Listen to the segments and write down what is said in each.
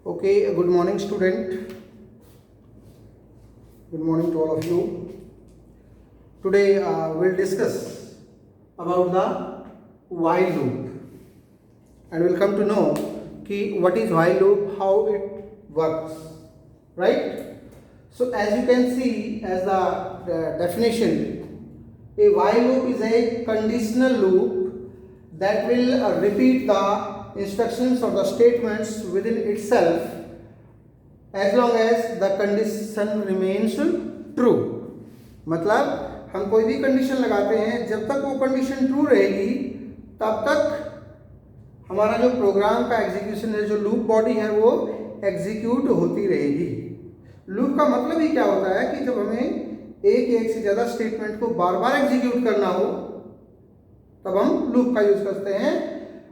Okay, good morning, student. Good morning to all of you. Today we'll discuss about the while loop, and we'll come to know what is while loop, how it works, right? So as you can see, as the definition, a while loop is a conditional loop that will repeat the instructions or the statements within itself as long as the condition remains true. मतलब हम कोई भी condition लगाते हैं, जब तक वो condition true रहेगी तब तक हमारा जो प्रोग्राम का एग्जीक्यूशन है, जो लूप बॉडी है, वो एग्जीक्यूट होती रहेगी. लूप का मतलब ही क्या होता है कि जब हमें एक से ज़्यादा स्टेटमेंट को बार बार एग्जीक्यूट करना हो तब हम लूप का यूज करते हैं.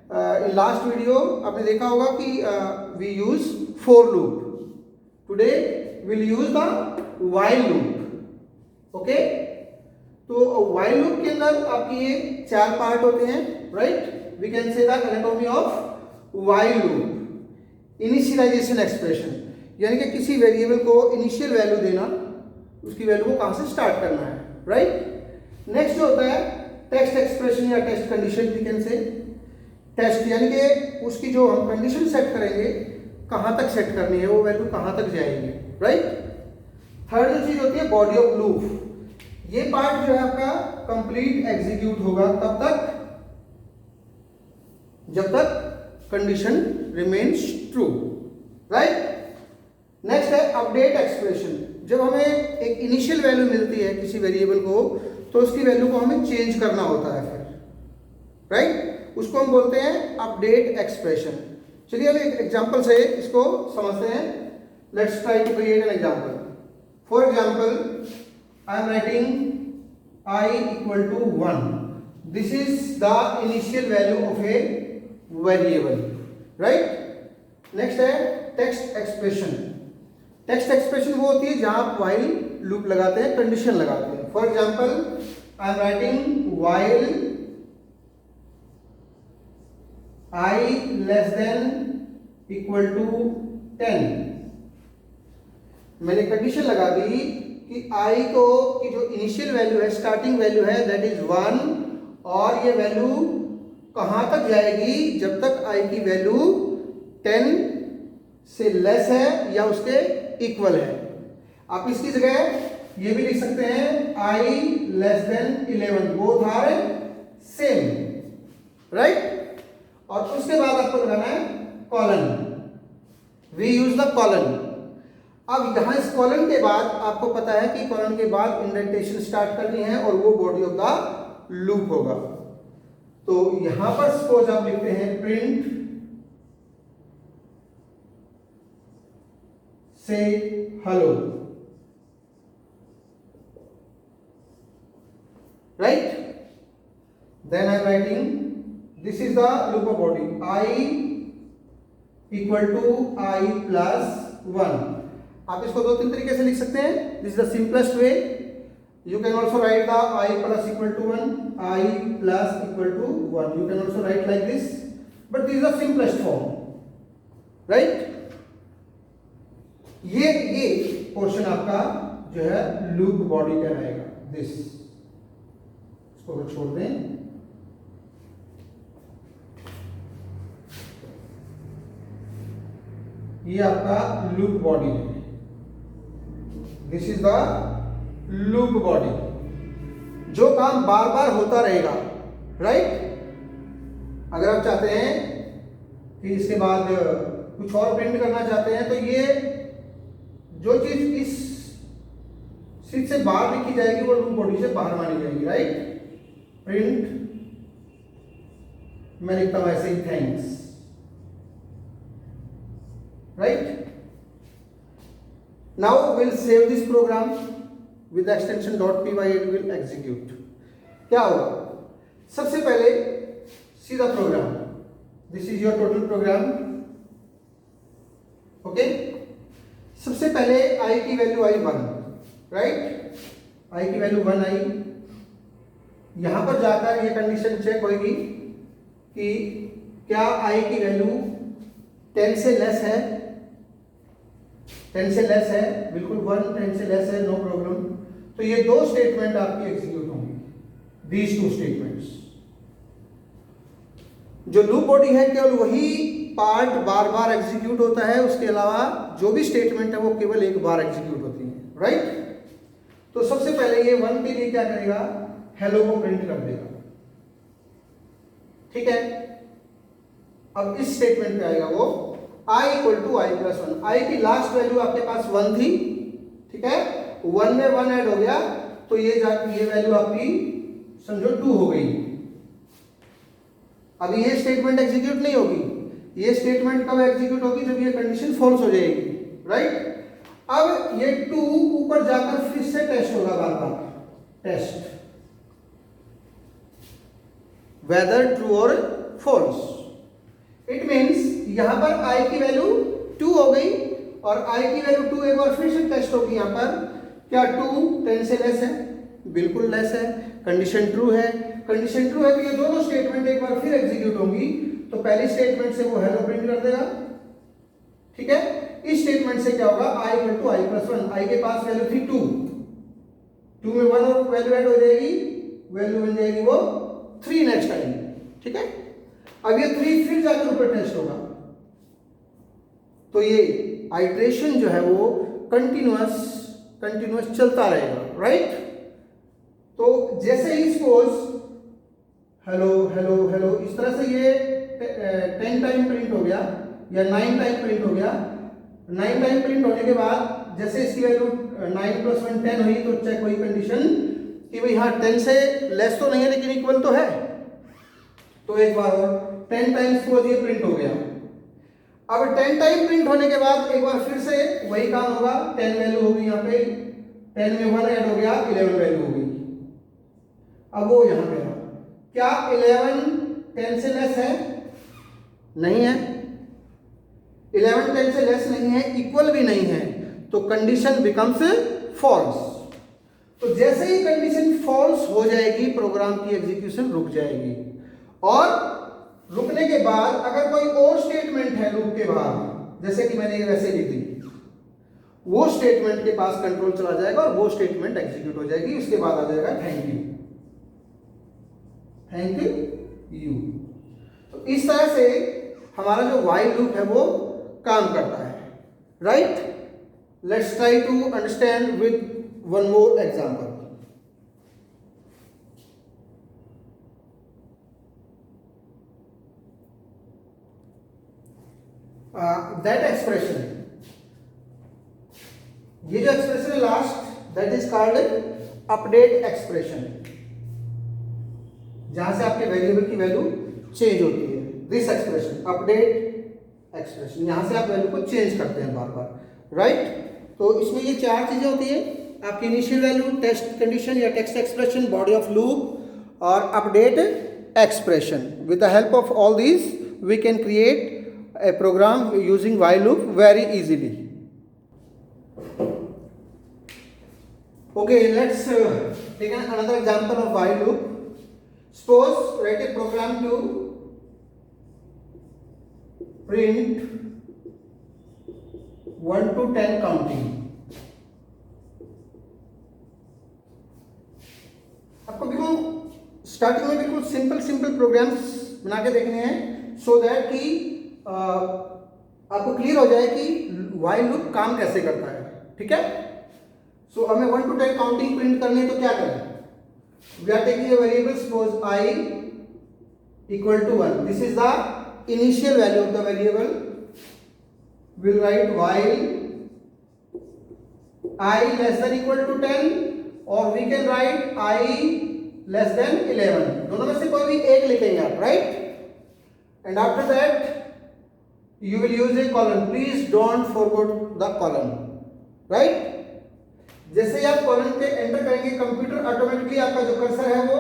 इन लास्ट वीडियो आपने देखा होगा कि we use for loop. Today will use the while loop. Okay, तो व्हाइल लूप के अंदर आपके ये चार पार्ट होते हैं, right? We can say the anatomy of while loop. Initialization expression, यानी कि किसी वेरिएबल को इनिशियल वैल्यू देना, उसकी वैल्यू को कहां से स्टार्ट करना है, राइट? नेक्स्ट जो होता है टेक्स्ट एक्सप्रेशन या test condition. We can say test, यानी कि उसकी जो हम कंडीशन सेट करेंगे कहां तक सेट करनी है, वो वैल्यू कहां तक जाएगी, राइट? थर्ड जो चीज होती है बॉडी ऑफ लूप. ये पार्ट जो है आपका कंप्लीट एग्जीक्यूट होगा तब तक जब तक condition remains true, right? Next है अपडेट एक्सप्रेशन. जब हमें एक इनिशियल वैल्यू मिलती है किसी वेरिएबल को, तो उसकी वैल्यू को हमें चेंज करना होता है फिर, राइट? उसको हम बोलते हैं अपडेट एक्सप्रेशन. चलिए अब एक एग्जांपल से इसको समझते हैं. Let's try to create an example. For example, I am writing I equal to 1. This is the initial value of a variable, right? Next है text expression. Text expression वो होती है जहां आप while loop लगाते हैं, कंडीशन लगाते हैं. For example, I am writing while I less than equal to 10. मैंने कंडीशन लगा दी कि i को की जो इनिशियल वैल्यू है, स्टार्टिंग वैल्यू है, दैट इज 1, और ये वैल्यू कहां तक जाएगी जब तक i की वैल्यू 10 से लेस है या उसके इक्वल है. आप इसकी जगह ये भी लिख सकते हैं i less than 11, both are same, right? और उसके बाद आपको लगाना है colon. We use the colon. अब यहां इस कॉलन के बाद आपको पता है कि कॉलन के बाद इंडेंटेशन स्टार्ट करनी है और वो बॉडी ऑफ द लूप होगा. तो यहां पर सपोज आप लिखते हैं प्रिंट से hello, right? Then I am writing this is the loop of body I equal to I plus 1. आप इसको दो तीन तरीके से लिख सकते हैं. This is the simplest way. You can also right the I plus equal to 1, I plus equal to 1. You can also write like this, but this is the simplest form, right? ये portion आपका जो है loop body कहलाएगा. This, इसको छोड़ दें. ये आपका लूप बॉडी है. This is the loop body, जो काम बार बार होता रहेगा, राइट? अगर आप चाहते हैं कि इसके बाद कुछ और प्रिंट करना चाहते हैं, तो ये जो चीज इस सीट से बाहर लिखी जाएगी वो लूप बॉडी से बाहर मानी जाएगी, राइट? प्रिंट, मैं लिखता हूं ऐसे ही thanks, right? Now we'll save this program with the extension .py and will execute. क्या होगा? सबसे पहले सीधा programme. This is your total program. Okay? सबसे पहले i की वैल्यू आई 1, राइट? i की वैल्यू 1 आई. यहां पर जाकर ये कंडीशन चेक होगी कि क्या i की वैल्यू 10 से लेस है 10 से लेस है, बिल्कुल 1 10 से लेस है, नो प्रॉब्लम। तो ये दो स्टेटमेंट आपकी एग्जीक्यूट होंगी, दीज टू स्टेटमेंट्स। जो लूप बॉडी है केवल वही पार्ट बार बार एग्जीक्यूट होता है, उसके अलावा जो भी स्टेटमेंट है वो केवल एक बार एग्जीक्यूट होती है, राइट। तो सबसे पहले ये 1 के लिए क्या करेगा, हेलो को प्रिंट कर देगा, ठीक है। अब इस स्टेटमेंट पे आएगा वो i equal to I plus 1। I की लास्ट वैल्यू आपके पास 1 थी, ठीक है, 1 में 1 ऐड हो गया तो ये वैल्यू आपकी समझो 2 हो गई। अभी ये स्टेटमेंट एग्जीक्यूट नहीं होगी, ये स्टेटमेंट कब एग्जीक्यूट होगी, जब ये कंडीशन फॉल्स हो जाएगी, राइट। अब ये 2 ऊपर जाकर फिर से टेस्ट होगा, बार बार टेस्ट वेदर ट्रू और फॉल्स। इट मीन्स यहां पर i की वैल्यू 2 हो गई और i की वैल्यू 2 एक बार फिर से टेस्ट होगी। यहां पर क्या 2 10 से लेस है, बिल्कुल लेस है, कंडीशन ट्रू है। कंडीशन ट्रू है तो ये दोनों स्टेटमेंट एक बार फिर एग्जीक्यूट होंगी। तो पहली स्टेटमेंट से वो हेलो प्रिंट कर देगा, ठीक है। इस स्टेटमेंट से क्या होगा, i equal to I plus 1। I के पास वैल्यू थी 2 में 1 और वैल्यू ऐड हो जाएगी, वैल्यू बन जाएगी वो 3 नेक्स्ट टाइम, ठीक है। अब ये 3 फिर जाकर ऊपर टेस्ट होगा। तो ये आइट्रेशन जो है वो कंटिन्यूअस चलता रहेगा, राइट। तो जैसे ही सपोज हेलो हेलो हेलो इस तरह से ये 10 टाइम प्रिंट हो गया या 9 टाइम प्रिंट हो गया। 9 टाइम प्रिंट होने के बाद जैसे इसकी वैल्यू 9 प्लस 1 10 हुई तो चेक हुई कंडीशन कि भाई हाँ 10 से लेस तो नहीं है लेकिन इक्वल तो है। तो एक बार और 10 टाइम्स को ये प्रिंट हो गया। अब 10 टाइम प्रिंट होने के बाद एक बार फिर से वही काम होगा, 10 वैल्यू होगी यहाँ पे, 10 में 1 ऐड हो गया, 11 वैल्यू होगी। अब वो यहाँ पे है, क्या 11 10 से लेस है? नहीं है। 11 10 से लेस नहीं है, इक्वल भी नहीं है, तो कंडीशन बिकम्स फॉल्स। तो जैसे ही कंडीशन फॉल्स हो जाएगी प्रोग्राम की एग्जीक्यूशन रुक जाएगी। और रुकने के बाद अगर कोई और स्टेटमेंट है लूप के बाहर, जैसे कि मैंने वैसे लिख दी, वो स्टेटमेंट के पास कंट्रोल चला जाएगा और वो स्टेटमेंट एग्जीक्यूट हो जाएगी। उसके बाद आ जाएगा थैंक यू, थैंक यू। तो इस तरह से हमारा जो व्हाइल लूप है वो काम करता है, right. Let's try to understand with one more example. That expression, ये जो एक्सप्रेशन है last, that is called update expression, जहां से आपके वेरिएबल की वैल्यू चेंज होती है। दिस एक्सप्रेशन अपडेट एक्सप्रेशन, यहां से आप वैल्यू को चेंज करते हैं बार बार, राइट। तो इसमें ये 4 चीजें होती है, आपकी इनिशियल वैल्यू, टेस्ट कंडीशन या text expression, body of loop और update expression. With the help of all these we can create a program using while loop very easily. Okay, let's take another example of while loop. Suppose write a program to print 1 to 10 counting. आपको बिल्कुल starting में बिल्कुल simple programmes बना के देखने हैं, so that कि आपको क्लियर हो जाए कि व्हाइल लूप काम कैसे करता है, ठीक है। सो हमें 1 to 10 काउंटिंग प्रिंट करनी है तो क्या करें, we are taking a variable, suppose i equal to 1, this is the initial value of the variable. Will write while i less than equal to 10 और we can write i less than 11, दोनों में से कोई भी एक लिखेंगे आप, right. And after that you will use a colon, please don't forget the colon, right। जैसे ही आप कॉलन पे एंटर करेंगे कंप्यूटर ऑटोमेटिकली आपका जो कर्सर है वो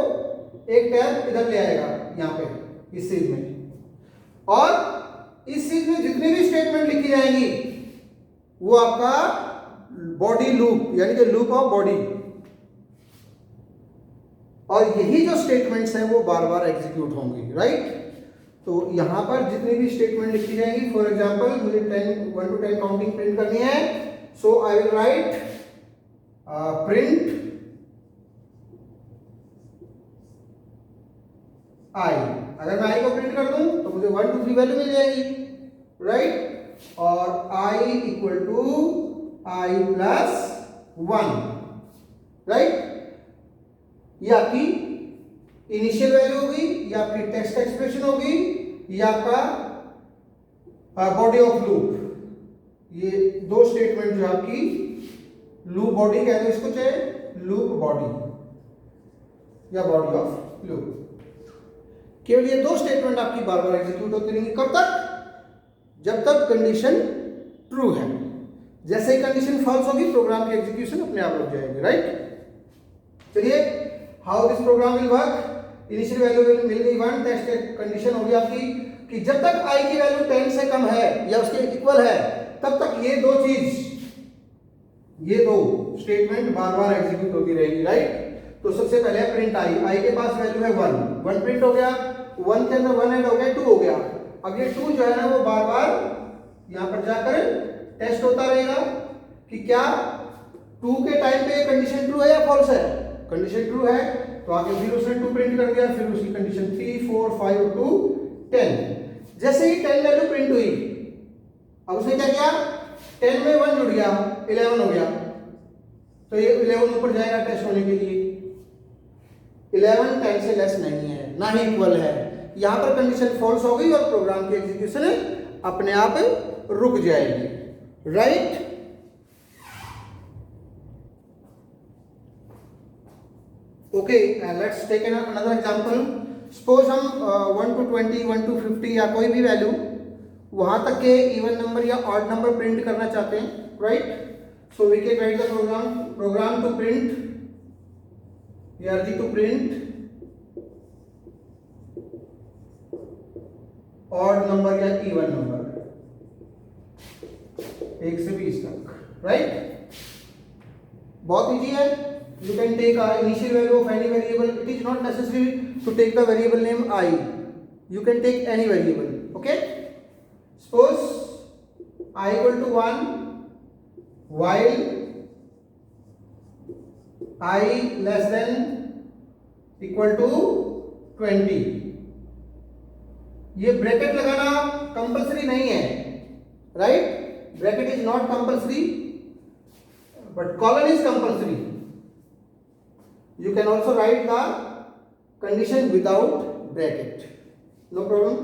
एक टैब इधर ले आएगा यहाँ पे इस चीज में, और इस चीज में जितनी भी स्टेटमेंट लिखी जाएंगी वो आपका बॉडी लूप यानी कि लूप ऑफ बॉडी, और यही जो स्टेटमेंट्स हैं वो बार बार एग्जीक्यूट होंगी, राइट। तो यहां पर जितनी भी स्टेटमेंट लिखी जाएंगी, फॉर एग्जांपल मुझे 1 to 10 काउंटिंग प्रिंट करनी है, So I will write print I. अगर मैं I को प्रिंट कर दूं तो मुझे 1 2 3 वैल्यू मिल जाएगी, राइट, और I equal to I plus 1, right. ये आपकी इनिशियल वैल्यू होगी, ये आपकी टेक्स्ट एक्सप्रेशन होगी, ये आपका बॉडी ऑफ लूप। ये दो स्टेटमेंट जो आपकी लूप बॉडी कहते हैं इसको, चाहे लूप बॉडी या बॉडी ऑफ लूप, केवल ये दो स्टेटमेंट आपकी बार बार एग्जीक्यूट होती रहेंगी। कब तक? जब तक कंडीशन ट्रू है। जैसे ही कंडीशन फॉल्स होगी प्रोग्राम की एग्जीक्यूशन अपने आप रुक जाएगी, राइट। चलिए, how this program will work. Initial value मिल गई 1, टेक्स्ट कंडीशन होगी आपकी कि जब तक i की वैल्यू 10 से कम है या उसके इक्वल है तब तक ये दो स्टेटमेंट बार बार एग्जीक्यूट होती रहेगी, राइट। तो सबसे पहले प्रिंट i के पास वैल्यू है 1 प्रिंट हो गया, 1 के अंदर 1 ऐड हो गया, 2 हो गया। अब ये 2 जो है ना वो बार बार यहां पर जाकर टेस्ट होता रहेगा कि क्या 2 के टाइम पे कंडीशन ट्रू है या फॉल्स है। कंडीशन ट्रू है तो आगे 0 से 2 प्रिंट कर दिया, फिर उसकी कंडीशन 3 4 5 2 10। जैसे ही 10 वैल्यू प्रिंट हुई, अब उसने क्या किया, 10 में 1 जुड़ गया, 11 हो गया, तो ये 11 ऊपर जाएगा टेस्ट होने के लिए। 11 10 से लेस नहीं है, ना ही इक्वल है। यहां पर कंडीशन फॉल्स हो गई और प्रोग्राम की एग्जीक्यूशन अपने आप रुक जाएगी, right. Okay, let's take another example. Suppose हम 1 to 20, 1 to 50 या कोई भी वैल्यू वहां तक के इवन नंबर या ऑड नंबर प्रिंट करना चाहते हैं, right. So we can write the program to print to print odd number या इवन नंबर 1 से 20 तक, राइट। बहुत इजी है। You can take initial value of any variable. It is not necessary to take the variable name I. You can take any variable. Okay. Suppose I equal to 1 while I less than equal to 20. ये bracket लगाना compulsory नहीं है, right. Bracket is not compulsory but colon is compulsory. You can also write the condition without bracket, no problem.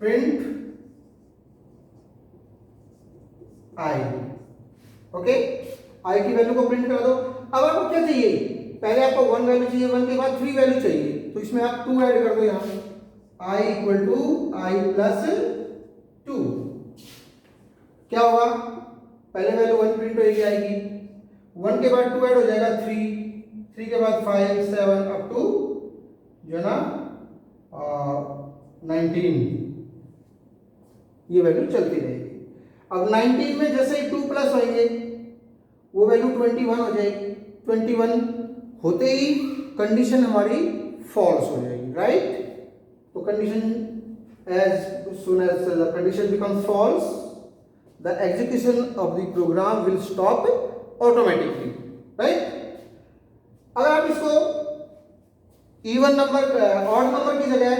Print I, okay. I की value को print करा दो। अब आपको क्या चाहिए, पहले आपको 1 वैल्यू चाहिए, 1 के बाद 3 वैल्यू चाहिए, तो इसमें आप 2 ऐड कर दो यहाँ, I equal to I plus 2। क्या होगा, पहले वैल्यू 1 प्रिंट होगी आएगी, 1 के बाद 2 ऐड हो जाएगा 3 के बाद 5 7 अप टू जो ना 19, ये वैल्यू चलती रहेगी। अब 19 में जैसे ही 2 प्लस होंगे वो वैल्यू 21 हो जाएगी। 21 होते ही कंडीशन हमारी फॉल्स हो जाएगी, राइट। तो condition as soon as the condition becomes false the execution of the program will stop automatically, right. अगर आप इसको इवन नंबर ऑड नंबर की जगह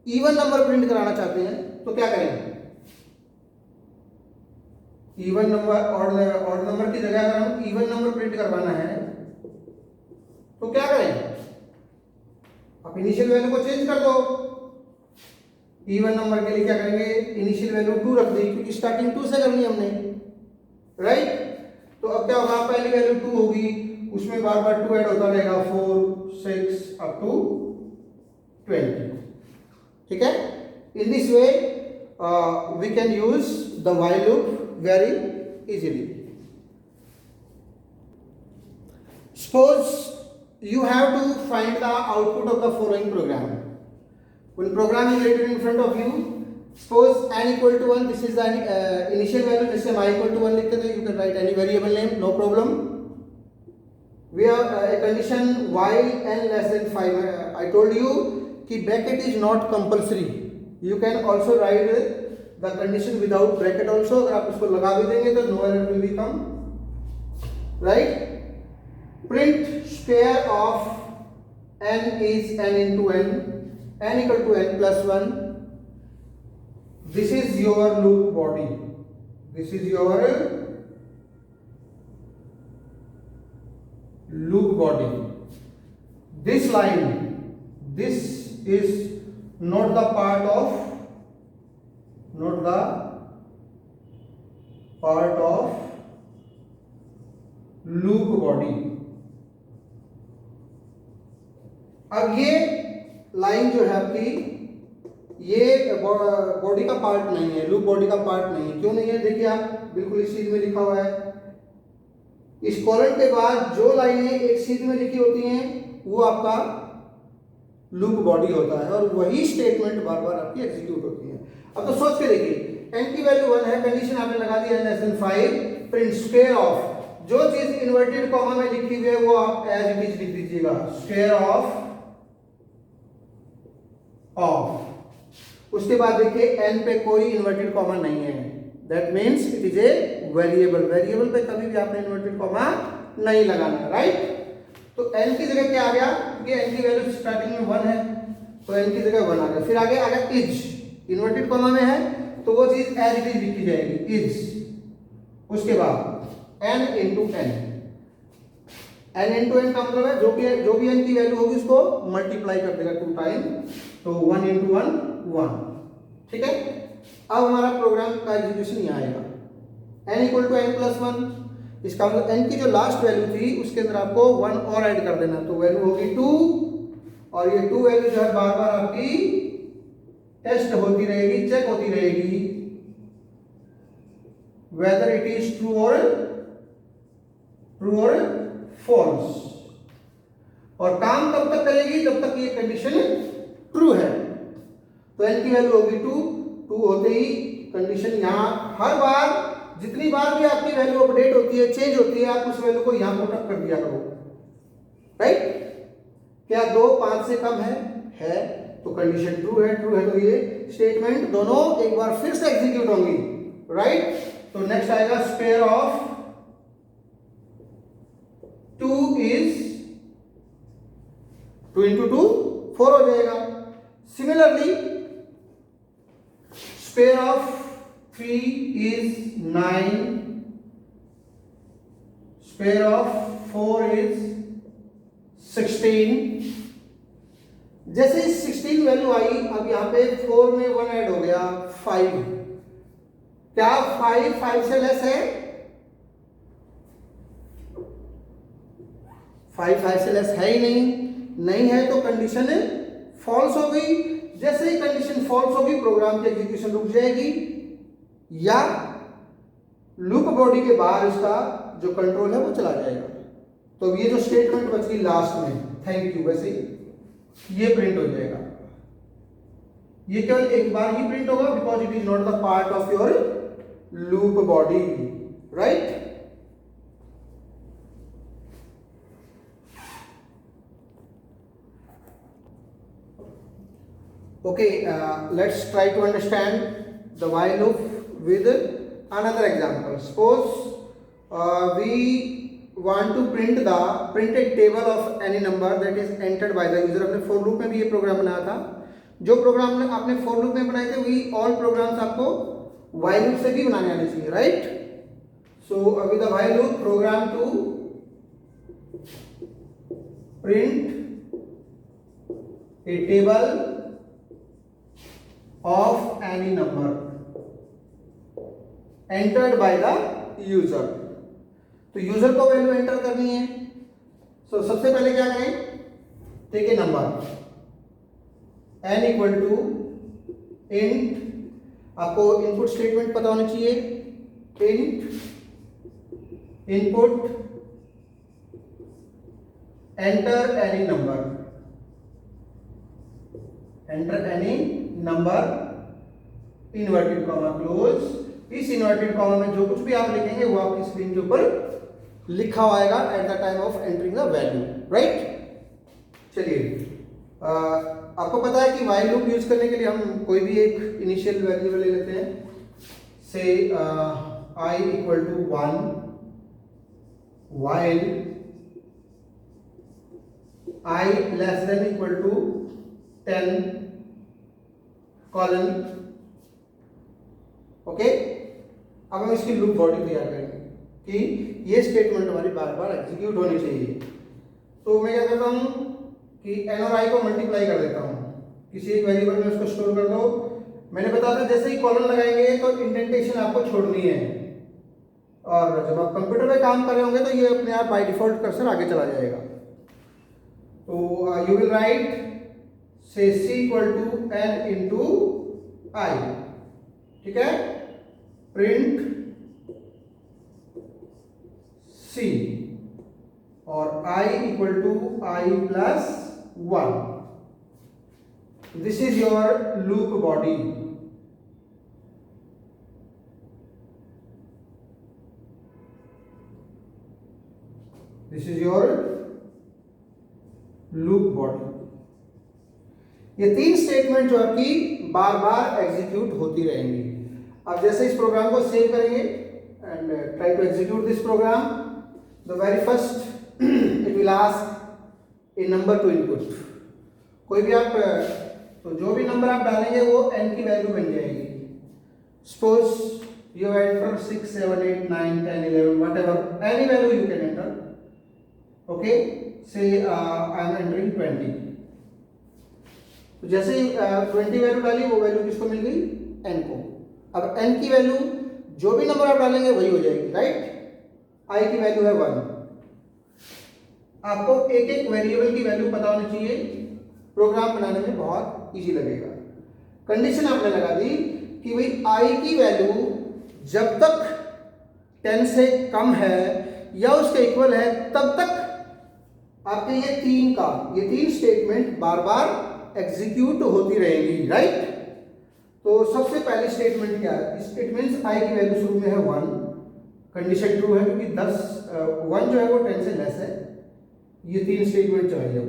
इवन नंबर प्रिंट कराना चाहते हैं तो क्या करेंगे, इवन नंबर ऑड नंबर की जगह अगर हम इवन नंबर प्रिंट करवाना है तो क्या करें, आप इनिशियल वैल्यू को चेंज कर दो। इवन नंबर के लिए क्या करेंगे, इनिशियल वैल्यू 2 रख दी क्योंकि स्टार्टिंग 2 से करनी हमने, राइट। तो अब क्या होगा, पहली वैल्यू 2 होगी, उसमें बार बार 2 ऐड होता रहेगा, 4 6 अप टू 20, ठीक है। In this way we can use the while loop very easily. Suppose you have to find the output of the following program. When program is written in front of you, suppose n equal to 1, this is the initial value, जैसे हम i equal to 1 लिखते थे, you can write any variable name, no problem. We have a condition while n less than 5. I told you कि bracket is not compulsory. You can also write the condition without bracket also, अगर आप इसको लगा भी देंगे तो no error will be come, right. Print square of n is n into n equal to n plus 1. This is your loop body. This is your loop body. This line, this is not the part of loop body. अब ये line जो है आपकी, ये body का part नहीं है, loop body का पार्ट नहीं है। क्यों नहीं है? देखिए आप, बिल्कुल इस चीज में लिखा हुआ है, इस कॉलन के बाद जो लाइनें एक सीध में लिखी होती हैं वो आपका लूप बॉडी होता है, और वही स्टेटमेंट बार बार आपकी एग्जीक्यूट होती है। अब तो सोच के देखिए, n की वैल्यू 1 है, कंडीशन आपने लगा दी n<5, प्रिंट स्क्वायर ऑफ, जो चीज इन्वर्टेड कॉमा में लिखी हुई है वो आप एज इट इज लिख दीजिएगा, स्क्वायर ऑफ। उसके बाद देखिए n पे कोई इन्वर्टेड कॉमा नहीं है, that means it is a variable. Variable पे कभी भी आपने इन्वर्टेड कॉमा नहीं लगाना, राइट। तो n की जगह क्या आ गया? क्योंकि n की वैल्यू स्टार्टिंग में 1 है, तो n की जगह 1 आ गया। फिर आगे आ गया इज, इन्वर्टेड कॉमा में है तो वो चीज एज इट इज लिखी जाएगी, इज। उसके बाद n into n, n into n का मतलब है जो भी n की वैल्यू होगी उसको मल्टीप्लाई कर देगा 2 टाइम, तो 1 into 1 1, ठीक है। अब हमारा प्रोग्राम का एग्जीक्यूशन यहाँ आएगा, n equal to n plus 1, इसका मतलब n की जो लास्ट वैल्यू थी उसके अंदर आपको 1 और ऐड कर देना, तो वैल्यू होगी 2, और ये 2 वैल्यू जो है बार बार आपकी टेस्ट होती रहेगी, चेक होती रहेगी whether it is true or false, और काम तब तक करेगी जब तक ये कंडीशन ट्रू है। तो n की वैल्यू होगी 2 होते ही कंडीशन यहाँ हर बार, जितनी बार भी आपकी वैल्यू अपडेट होती है, चेंज होती है, आप उस वैल्यू को यहाँ पुट अप कर दिया करो, राइट। क्या 2 5 से कम है तो कंडीशन ट्रू है तो ये स्टेटमेंट दोनों एक बार फिर से एग्जीक्यूट होंगी, राइट। तो नेक्स्ट आएगा स्क्वायर ऑफ 2 इज 2 into 2 4 हो जाएगा। Similarly square of 3 is 9, square of 4 is 16। जैसे 16 वैल्यू आई, अब यहां पे 4 में 1 ऐड हो गया 5, क्या 5 से लेस है? 5 से लेस है ही नहीं है, तो कंडीशन फॉल्स हो गई। जैसे ही कंडीशन फॉल्स होगी प्रोग्राम की एग्जीक्यूशन रुक जाएगी, या लूप बॉडी के बाहर इसका जो कंट्रोल है वो चला जाएगा। तो ये जो स्टेटमेंट बच गई लास्ट में, थैंक यू, वैसे ये प्रिंट हो जाएगा। ये केवल एक बार ही प्रिंट होगा because it is not the part of your loop body, right. Okay, let's try to understand the while loop with another example. Suppose we want to print a table of any number that is entered by the user. अपने for loop में भी ये programme बनाया था। जो programme आपने for loop में बनाए थे वही all programs आपको while loop से भी बनाने आने चाहिए, right? So with the while loop program to print a table of any number entered by the user। तो यूजर को वैल्यू एंटर करनी है। सो सबसे पहले क्या करें, take a number n equal to int, आपको इनपुट स्टेटमेंट पता होना चाहिए, int input enter any number, enter any number inverted comma close. इस इन्वर्टेड कॉमा में जो कुछ भी आप लिखेंगे वो आपकी स्क्रीन के ऊपर लिखा होगा at the time of entering the value, right. चलिए, आपको पता है कि व्हाइल लूप यूज करने के लिए हम कोई भी एक इनिशियल वेरिएबल ले लेते हैं। से I equal to 1 while I less than equal to 10 colon. Okay, अब हम इसकी लूप बॉडी तैयार करेंगे कि ये स्टेटमेंट हमारी बार बार एग्जीक्यूट होनी चाहिए। तो मैं क्या करता हूँ कि एन और आई को मल्टीप्लाई कर देता हूँ, किसी एक वेरिएबल में उसको स्टोर कर दो। मैंने बताया था जैसे ही कॉलन लगाएंगे तो इंडेंटेशन आपको छोड़नी है, और जब आप कंप्यूटर पे काम कर रहे होंगे तो ये अपने आप बाय डिफॉल्ट कर्सर आगे चला जाएगा। तो यू विल राइट से c equal to n into I, ठीक है, प्रिंट c और i equal to i plus 1। This is your loop body. This is your loop body. ये तीन स्टेटमेंट जो आपकी बार बार एग्जीक्यूट होती रहेंगी। अब जैसे इस प्रोग्राम को सेव करेंगे and try to execute this program, the very first it will ask a number to input. कोई भी आप तो जो भी नंबर आप डालेंगे वो n की वैल्यू बन जाएगी। Suppose you enter 6 7 8 9 10 11 whatever any value you can enter. Okay, से आई एम एंटरिंग 20। तो जैसे ही 20 वैल्यू डाली वो वैल्यू किसको मिल गई, n को। अब n की वैल्यू जो भी नंबर आप डालेंगे वही हो जाएगी, राइट। i की वैल्यू है 1। आपको एक एक वेरिएबल की वैल्यू पता होनी चाहिए, प्रोग्राम बनाने में बहुत इजी लगेगा। कंडीशन आपने लगा दी कि भाई i की वैल्यू जब तक 10 से कम है या उसके इक्वल है तब तक आपके ये तीन स्टेटमेंट बार बार एग्जीक्यूट होती रहेंगी, राइट। तो सबसे पहली स्टेटमेंट क्या है, इट मींस i की वैल्यू शुरू में है 1, कंडीशन ट्रू है क्योंकि 1 जो है वो 10 से लेस है। ये तीन स्टेटमेंट चाहिए।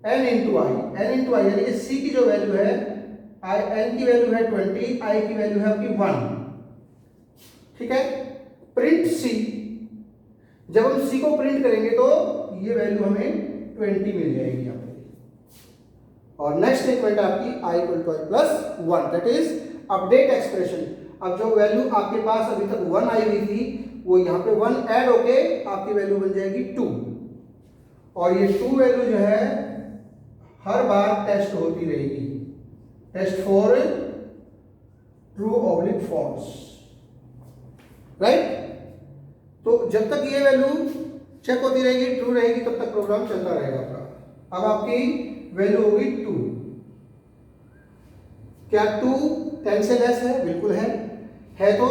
n इंटू आई यानी कि c की जो वैल्यू है, n की वैल्यू है 20, i की वैल्यू है आपकी 1, ठीक है। प्रिंट c, जब हम c को प्रिंट करेंगे तो ये वैल्यू हमें 20 मिल जाएगी यहाँ पे। और नेक्स्ट स्टेटमेंट आपकी i equal to i plus 1, that is update expression. अब जो वैल्यू आपके पास अभी तक 1 आई हुई थी वो यहाँ पे 1 ऐड होके आपकी वैल्यू बन जाएगी 2, और ये 2 वैल्यू जो है हर बार टेस्ट होती रहेगी, test for true oblique false, right. तो जब तक ये वैल्यू चेक होती रहेगी, ट्रू रहेगी, तब तक प्रोग्राम चलता रहेगा आपका। अब आपकी वैल्यू होगी 2। क्या 2 10 से लेस है? बिल्कुल है। तो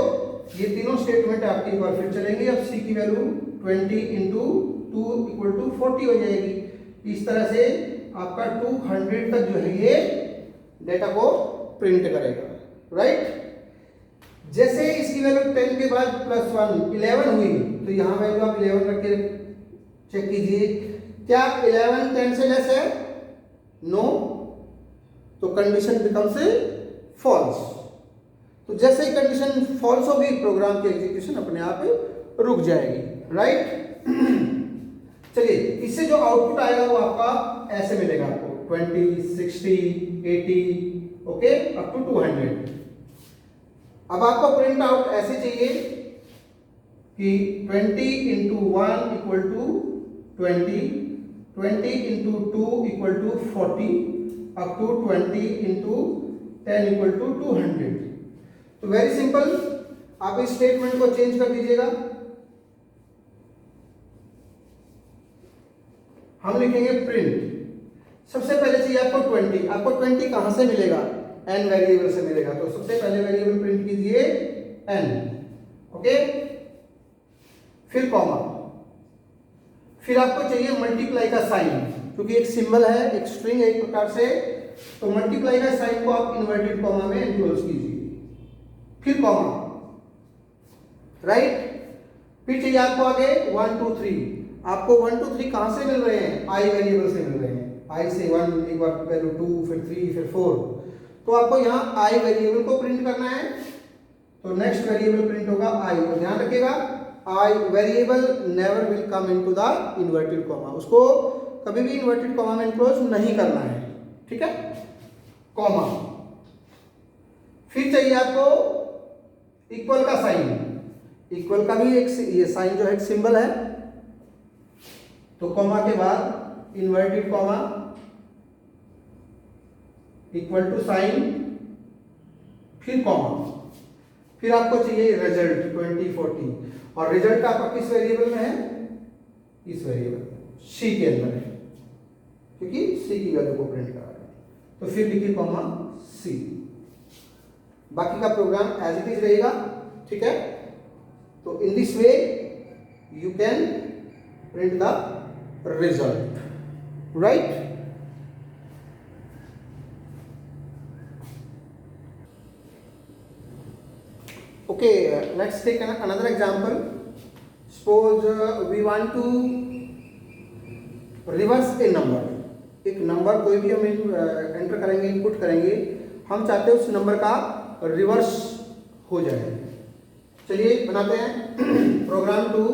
ये तीनों स्टेटमेंट आपकी एक बार फिर चलेंगे। अब c की वैल्यू 20 इंटू 2 इक्वल टू 40 हो जाएगी। इस तरह से आपका 200 तक जो है ये डेटा को प्रिंट करेगा, राइट। जैसे इसकी वैल्यू 10 के बाद प्लस 1 11 हुई, तो यहाँ वैल्यू आप 11 रख के चेक कीजिए, क्या 11 10 से लेस है? नो, तो कंडीशन बिकम्स फॉल्स। तो जैसे ही कंडीशन फॉल्स होगी प्रोग्राम की एग्जीक्यूशन अपने आप रुक जाएगी, राइट। चलिए, इससे जो आउटपुट आएगा वो आपका ऐसे मिलेगा आपको 20 60 80 ओके अप टू 200। अब आपको प्रिंट आउट ऐसे चाहिए कि 20 into 1 equal to 20, 20 into 2 equal to 40, up to 20 into 10 equal to 200। तो वेरी सिंपल, आप इस स्टेटमेंट को चेंज कर दीजिएगा। हम लिखेंगे प्रिंट। सबसे पहले चाहिए आपको 20। आपको 20 कहां से मिलेगा? n वेरिएबल से मिलेगा। तो सबसे पहले वेरिएबल प्रिंट कीजिए n, ओके, फिर कॉमा, फिर आपको चाहिए मल्टीप्लाई का साइन, क्योंकि एक सिंबल है, एक स्ट्रिंग है एक प्रकार से, तो मल्टीप्लाई का साइन को आप इन्वर्टेड कॉमा में एनक्लोज कीजिए, फिर कॉमा, राइट। फिर चाहिए आपको आगे 1 2 3। आपको 1 2 3 कहां से मिल रहे हैं? i वेरिएबल से मिल रहे हैं। i से 1, एक बार वैल्यू 2, फिर 3, फिर 4। तो आपको यहाँ i वेरिएबल को प्रिंट करना है, तो नेक्स्ट वेरिएबल प्रिंट होगा आई। और ध्यान रखिएगा I variable never will come into the inverted comma, उसको कभी भी इन्वर्टेड कॉमा में इनक्लोज नहीं करना है, ठीक है, कॉमा। फिर चाहिए आपको इक्वल का साइन, इक्वल का भी एक ये साइन जो है एक सिंबल है, तो कॉमा के बाद inverted comma equal to sign फिर कॉमा, फिर आपको चाहिए रिजल्ट 2040 और रिजल्ट आपका किस वेरिएबल में है, इस वेरिएबल सी के अंदर है क्योंकि सी की वैल्यू को प्रिंट करा रहे हैं। तो फिर लिखिए कॉमा सी, बाकी का प्रोग्राम एज इट इज रहेगा, ठीक है। तो इन this way you can print the result, right. Okay, let's take another example. Suppose we want to reverse a number. एक नंबर कोई भी हम एंटर करेंगे, इनपुट करेंगे, हम चाहते हैं उस नंबर का रिवर्स हो जाए। चलिए बनाते हैं program to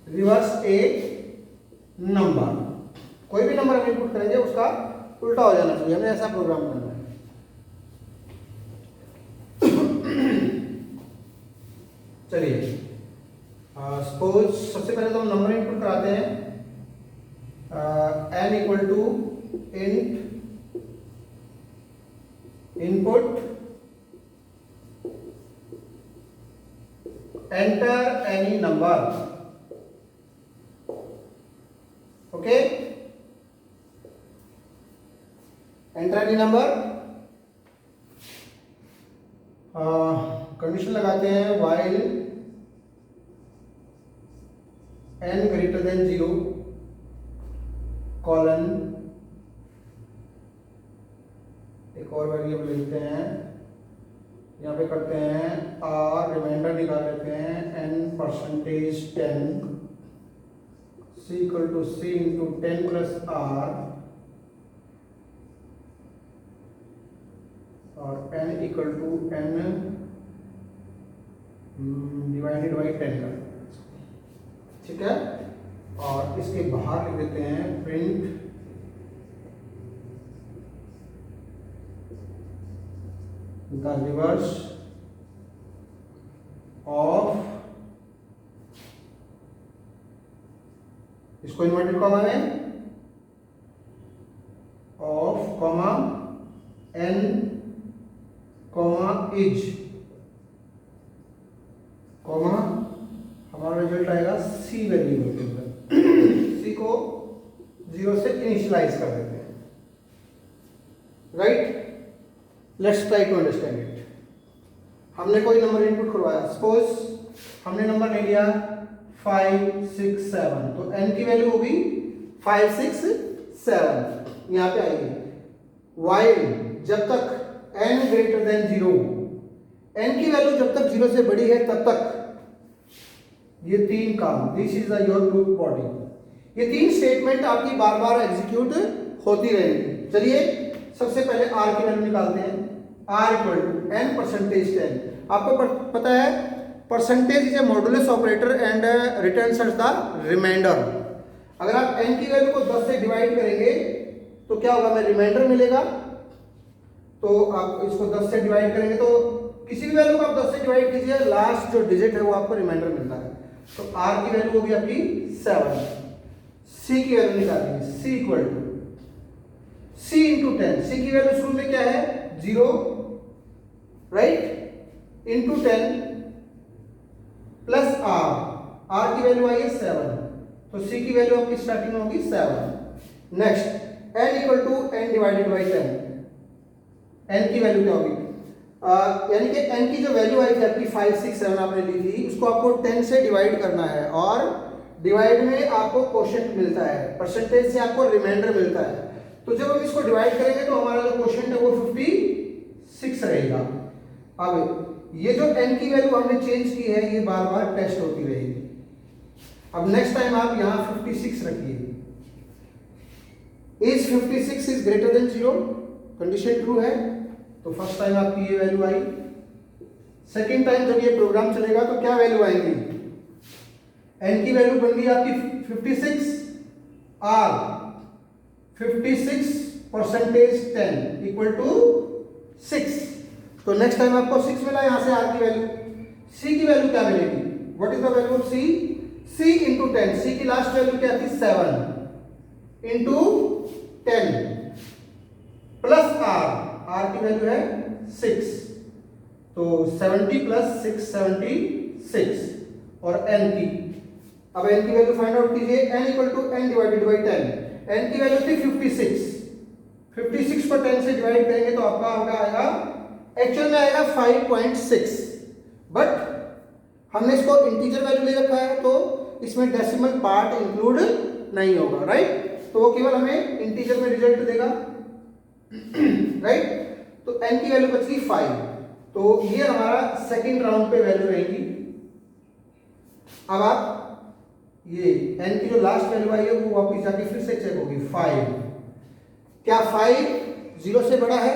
reverse a number. कोई भी नंबर हम इनपुट करेंगे उसका उल्टा हो जाना चाहिए, हमें ऐसा प्रोग्राम करना है। चलिए सपोज सबसे पहले तो हम नंबर इनपुट कराते हैं n equal to int input enter any number, okay, enter any number. Condition लगाते हैं while n greater than 0 colon, एक और वेरिएबल लेते हैं, यहाँ पे करते हैं r, रिमाइंडर निकाल लेते हैं n%10 c equal to c into 10 plus r और n equal to n divided by 10 का, ठीक है। और इसके बाहर लिख देते हैं प्रिंट द रिवर्स ऑफ, इसको इन्वर्टेड कॉमा में of comma n comma is comma, हमारा रिजल्ट आएगा सी वेरिएबल के अंदर। सी को 0 से इनिशियलाइज कर देते हैं, right. Let's try to understand it. हमने कोई नंबर इनपुट करवाया, सपोज हमने नंबर ले लिया 5 6 7, तो n की वैल्यू होगी 5 6 7, यहाँ पे आएगी। वाइल जब तक n ग्रेटर देन 0, n की वैल्यू जब तक 0 से बड़ी है तब तक ये तीन काम, this is your loop body, ये तीन स्टेटमेंट आपकी बार बार एग्जीक्यूट होती रहेंगी। चलिए सबसे पहले r की वैल्यू निकालते हैं, r इक्वल टू n%10। आपको पता है percentage is a modulus operator and return such the remainder. अगर आप n की वैल्यू को 10 से डिवाइड करेंगे तो क्या होगा, हमें रिमाइंडर मिलेगा। तो आप इसको 10 से डिवाइड करेंगे तो किसी भी वैल्यू को आप 10 से डिवाइड कीजिए, लास्ट जो डिजिट है वो आपको रिमाइंडर मिलता है। तो r की वैल्यू होगी आपकी 7। c की वैल्यू निकालेंगे, c equal to c into 10, c की वैल्यू शुरू में क्या है 0, राइट, इंटू 10 प्लस r की वैल्यू आई है 7, तो c की वैल्यू आपकी स्टार्टिंग में होगी 7। Next n equal to n divided by 10, n की वैल्यू क्या होगी, यानी कि n की जो वैल्यू आई थी आपकी 5 6 7 आपने ली थी, उसको आपको 10 से डिवाइड करना है और डिवाइड में आपको क्वोशंट मिलता है, परसेंटेज से आपको रिमाइंडर मिलता है। तो जब हम इसको डिवाइड करेंगे तो हमारा जो क्वोशंट है वो 56 रहेगा। अब ये जो n की वैल्यू हमने चेंज की है ये बार बार टेस्ट होती रहेगी। अब नेक्स्ट टाइम आप यहाँ 56 रखिए, is 56 is greater than 0, condition true है तो फर्स्ट टाइम आपकी ये वैल्यू आई। सेकेंड टाइम जब ये प्रोग्राम चलेगा तो क्या वैल्यू आएंगी, n की वैल्यू बन गई आपकी 56 r 56 परसेंटेज 10 इक्वल टू 6। तो नेक्स्ट टाइम आपको 6 मिला, यहां से r की वैल्यू, c की वैल्यू क्या मिलेगी, what is the value of c, c into 10, c की लास्ट वैल्यू क्या थी 7 इंटू 10 प्लस r की वैल्यू है 6, तो 70 प्लस 6 76 और n की, अब n की वैल्यू फाइंड आउट कीजिए, n equal to n divided by 10, n की वैल्यू थी 56, 56 पर 10 से डिवाइड करेंगे तो आपका आएगा एक्चुअल में आएगा 5.6, बट हमने इसको इंटीजर वैल्यू ले रखा है तो इसमें डेसिमल पार्ट इंक्लूड नहीं होगा, राइट, तो वो केवल हमें इंटीजर में रिजल्ट देगा, राइट। तो n की वैल्यू बच गई 5, तो ये हमारा सेकंड राउंड पे वैल्यू रहेगी। अब आप ये n की जो लास्ट वैल्यू आई है वो वापस जाके फिर से चेक होगी 5, क्या 5 0 से बड़ा है,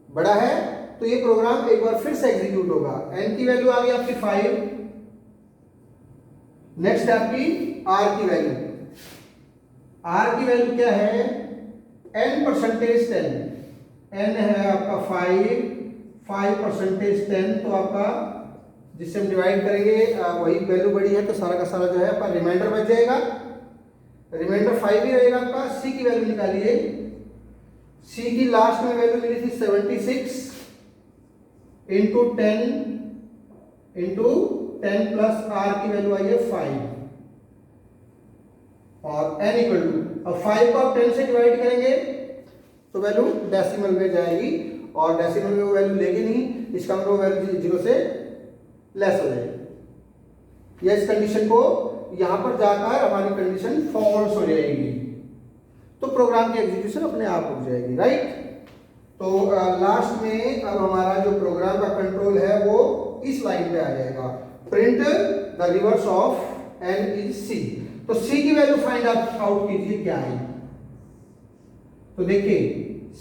बड़ा है, तो ये प्रोग्राम एक बार फिर से एग्जीक्यूट होगा। n की वैल्यू आ गई आपकी 5, नेक्स्ट आपकी r की वैल्यू, r की वैल्यू क्या है n परसेंटेज 10, n है आपका 5 परसेंटेज 10, तो आपका जिससे हम डिवाइड करेंगे वही वैल्यू बड़ी है तो सारा का सारा जो है आपका रिमाइंडर बच जाएगा, रिमाइंडर 5 ही रहेगा आपका। c की वैल्यू निकालिए, c की लास्ट में वैल्यू मिली थी 76 इंटू 10 प्लस r की वैल्यू आई है 5 और n इक्वल टू, अब 5 को आप 10 से डिवाइड करेंगे तो वैल्यू डेसिमल में जाएगी और डेसिमल में वो वैल्यू लेगी नहीं, इसका मतलब वैल्यू 0 से लेस हो जाएगी, या इस कंडीशन को यहां पर जाकर हमारी कंडीशन फॉल्स हो जाएगी, तो प्रोग्राम की एग्जीक्यूशन अपने आप हो जाएगी, राइट। तो लास्ट में अब हमारा जो प्रोग्राम का कंट्रोल है वो इस लाइन पे आ जाएगा, print the reverse of n is c, तो c की वैल्यू फाइंड आउट कीजिए क्या है, तो देखिए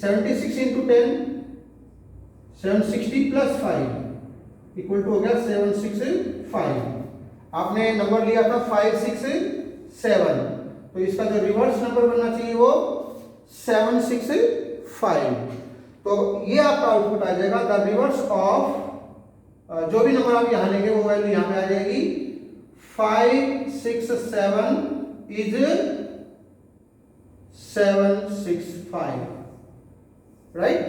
76 इंटू 10 760 प्लस 5 इक्वल टू हो गया 765, आपने नंबर लिया था 567, तो इसका जो रिवर्स नंबर बनना चाहिए वो 765, तो ये आपका आउटपुट आ जाएगा द रिवर्स ऑफ जो भी नंबर आप यहां लेंगे वो वैल्यू यहां पे आ जाएगी 567 is 765, right?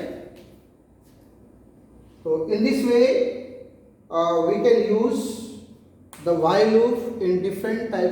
So in this way we can use the while loop in different types